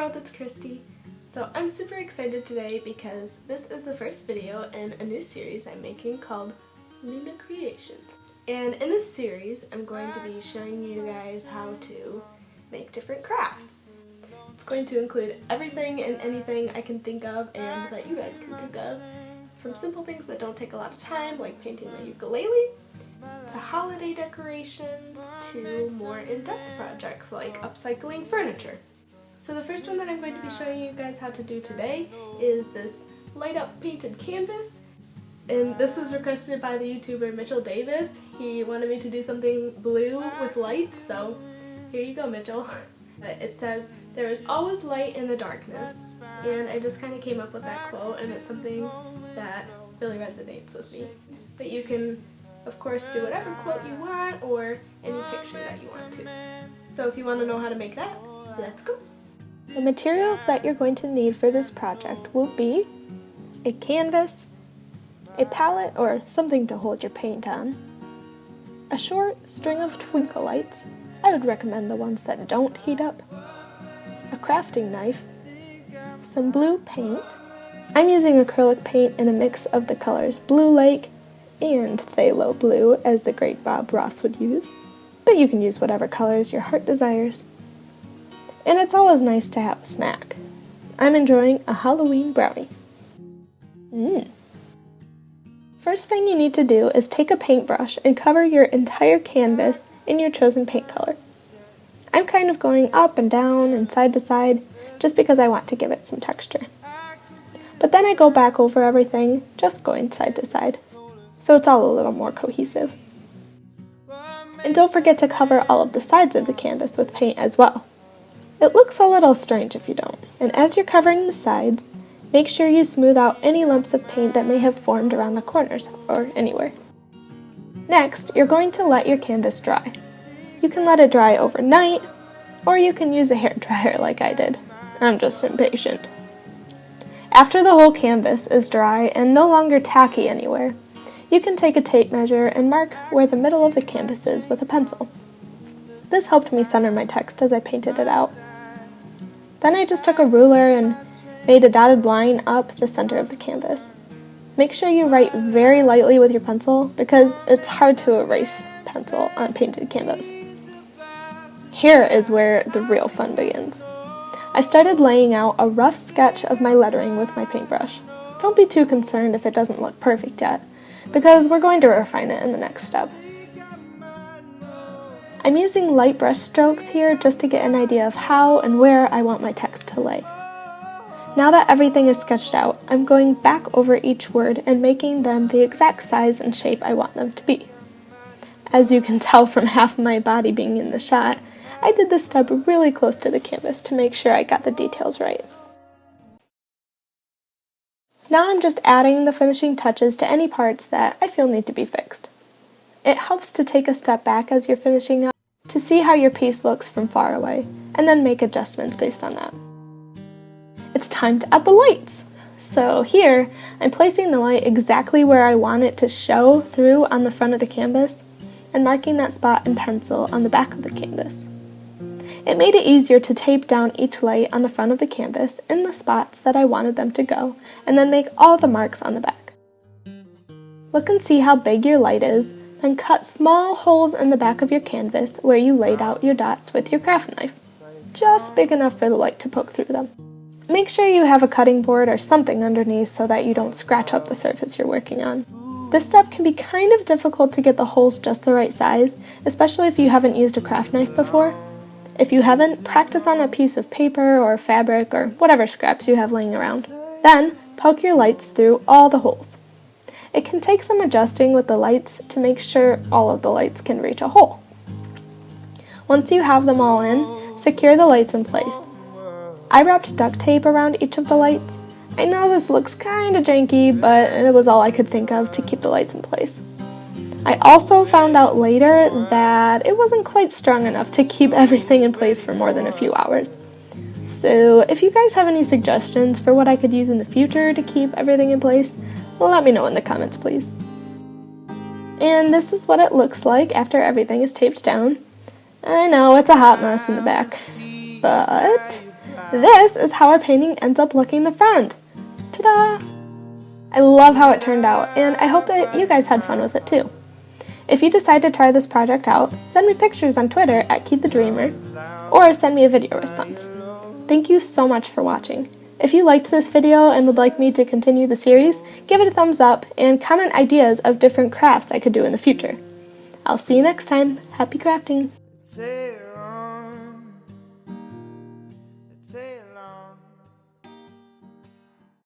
world, it's Christy. So I'm super excited today because this is the first video in a new series I'm making called Luna Creations. And in this series I'm going to be showing you guys how to make different crafts. It's going to include everything and anything I can think of and that you guys can think of, from simple things that don't take a lot of time like painting my ukulele, to holiday decorations, to more in-depth projects like upcycling furniture. So the first one that I'm going to be showing you guys how to do today is this light up painted canvas. And this was requested by the YouTuber Mitchell Davis. He wanted me to do something blue with lights, so here you go, Mitchell. It says, "There is always light in the darkness." And I just kind of came up with that quote, and it's something that really resonates with me. But you can, of course, do whatever quote you want or any picture that you want to. So if you want to know how to make that, let's go! The materials that you're going to need for this project will be a canvas, a palette or something to hold your paint on, a short string of twinkle lights, I would recommend the ones that don't heat up, a crafting knife, some blue paint. I'm using acrylic paint in a mix of the colors Blue Lake and Phthalo Blue, as the great Bob Ross would use, but you can use whatever colors your heart desires. And it's always nice to have a snack. I'm enjoying a Halloween brownie. First thing you need to do is take a paintbrush and cover your entire canvas in your chosen paint color. I'm kind of going up and down and side to side just because I want to give it some texture. But then I go back over everything, just going side to side, so it's all a little more cohesive. And don't forget to cover all of the sides of the canvas with paint as well. It looks a little strange if you don't. And as you're covering the sides, make sure you smooth out any lumps of paint that may have formed around the corners or anywhere. Next, you're going to let your canvas dry. You can let it dry overnight, or you can use a hairdryer like I did. I'm just impatient. After the whole canvas is dry and no longer tacky anywhere, you can take a tape measure and mark where the middle of the canvas is with a pencil. This helped me center my text as I painted it out. Then I just took a ruler and made a dotted line up the center of the canvas. Make sure you write very lightly with your pencil because it's hard to erase pencil on painted canvas. Here is where the real fun begins. I started laying out a rough sketch of my lettering with my paintbrush. Don't be too concerned if it doesn't look perfect yet, because we're going to refine it in the next step. I'm using light brush strokes here just to get an idea of how and where I want my text to lay. Now that everything is sketched out, I'm going back over each word and making them the exact size and shape I want them to be. As you can tell from half of my body being in the shot, I did this step really close to the canvas to make sure I got the details right. Now I'm just adding the finishing touches to any parts that I feel need to be fixed. It helps to take a step back as you're finishing up to see how your piece looks from far away, and then make adjustments based on that. It's time to add the lights! So here, I'm placing the light exactly where I want it to show through on the front of the canvas, and marking that spot in pencil on the back of the canvas. It made it easier to tape down each light on the front of the canvas in the spots that I wanted them to go, and then make all the marks on the back. Look and see how big your light is, then cut small holes in the back of your canvas where you laid out your dots with your craft knife, just big enough for the light to poke through them. Make sure you have a cutting board or something underneath so that you don't scratch up the surface you're working on. This step can be kind of difficult to get the holes just the right size, especially if you haven't used a craft knife before. If you haven't, practice on a piece of paper or fabric or whatever scraps you have laying around. Then, poke your lights through all the holes. It can take some adjusting with the lights to make sure all of the lights can reach a hole. Once you have them all in, secure the lights in place. I wrapped duct tape around each of the lights. I know this looks kinda janky, but it was all I could think of to keep the lights in place. I also found out later that it wasn't quite strong enough to keep everything in place for more than a few hours. So if you guys have any suggestions for what I could use in the future to keep everything in place, let me know in the comments, please. And this is what it looks like after everything is taped down. I know it's a hot mess in the back, but This is how our painting ends up looking in the front. Ta-da! I love how it turned out, and I hope that you guys had fun with it too. If you decide to try this project out, send me pictures on Twitter at KeithTheDreamer, or send me a video response. Thank you so much for watching. If you liked this video and would like me to continue the series, give it a thumbs up and comment ideas of different crafts I could do in the future. I'll see you next time. Happy crafting!